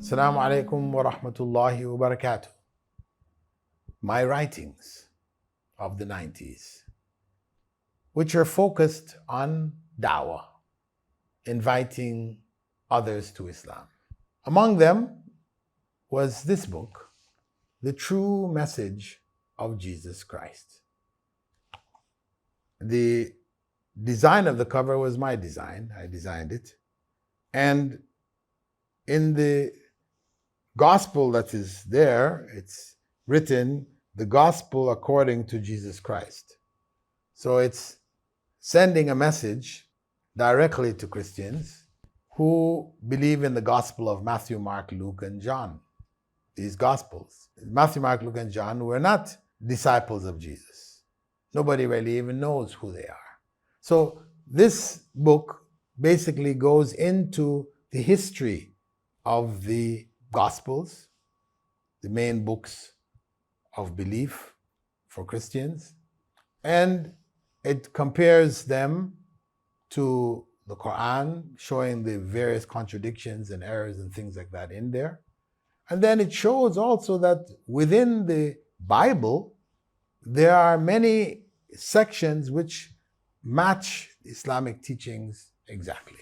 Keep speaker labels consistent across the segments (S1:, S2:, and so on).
S1: Assalamu alaikum wa rahmatullahi wa barakatuh. My writings of the 90s, which are focused on dawah, inviting others to Islam. Among them was this book, The True Message of Jesus Christ. The design of the cover was my design. I designed it. And in the gospel that is there, it's written, the gospel according to Jesus Christ. So it's sending a message directly to Christians who believe in the gospel of Matthew, Mark, Luke, and John. These gospels, Matthew, Mark, Luke, and John, were not disciples of Jesus. Nobody really even knows who they are. So this book basically goes into the history of the Gospels, the main books of belief for Christians, and it compares them to the Quran, showing the various contradictions and errors and things like that in there. And then it shows also that within the Bible, there are many sections which match Islamic teachings exactly.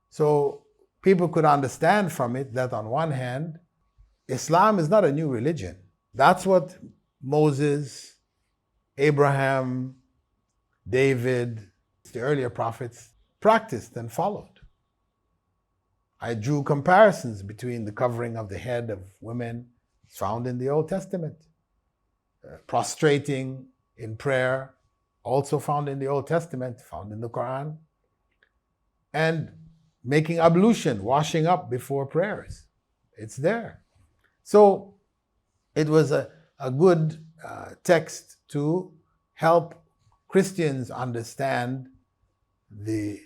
S1: So people could understand from it that on one hand, Islam is not a new religion. That's what Moses, Abraham, David, the earlier prophets practiced and followed. I drew comparisons between the covering of the head of women found in the Old Testament, prostrating in prayer, also found in the Old Testament, found in the Quran, and making ablution, washing up before prayers. It's there. So it was a good text to help Christians understand the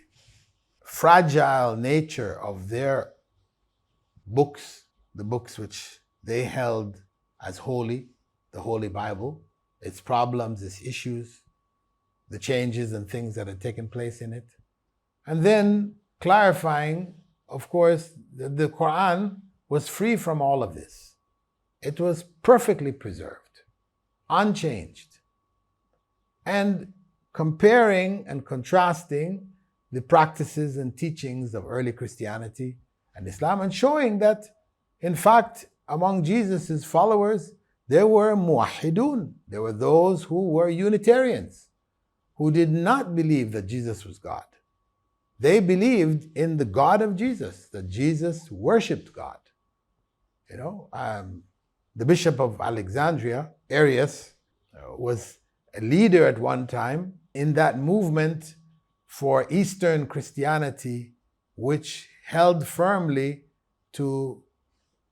S1: fragile nature of their books, the books which they held as holy, the Holy Bible, its problems, its issues, the changes and things that had taken place in it. And then clarifying, of course, that the Quran was free from all of this. It was perfectly preserved, unchanged, and comparing and contrasting the practices and teachings of early Christianity and Islam, and showing that, in fact, among Jesus' followers, there were muwahhidun. There were those who were Unitarians, who did not believe that Jesus was God. They believed in the God of Jesus, that Jesus worshipped God. The Bishop of Alexandria, Arius, was a leader at one time in that movement for Eastern Christianity, which held firmly to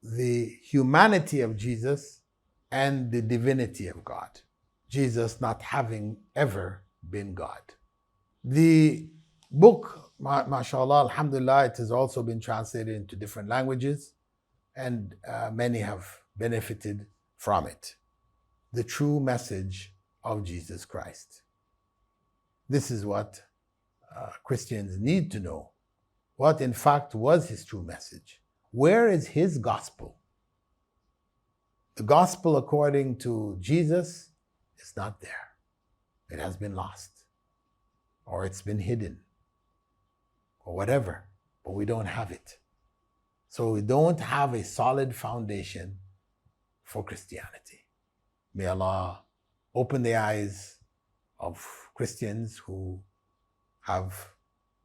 S1: the humanity of Jesus and the divinity of God, Jesus not having ever been God. The book, mashallah, alhamdulillah, it has also been translated into different languages, and many have benefited from it. The true message of Jesus Christ. This is what Christians need to know. What in fact was his true message? Where is his gospel? The gospel according to Jesus is not there. It has been lost, or it's been hidden, or whatever, but we don't have it. So we don't have a solid foundation for Christianity. May Allah open the eyes of Christians who have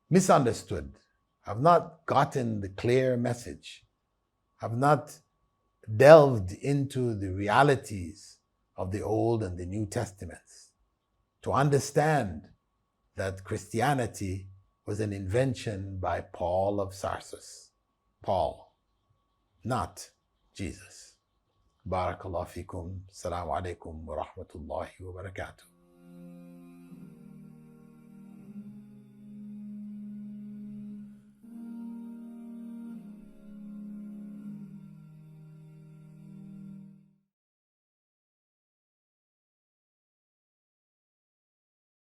S1: misunderstood, have not gotten the clear message, have not delved into the realities of the Old and the New Testaments, to understand that Christianity was an invention by Paul of Tarsus. Paul, not Jesus. Barakallahu fikum. Assalamu alaikum wa rahmatullahi wa barakatuh.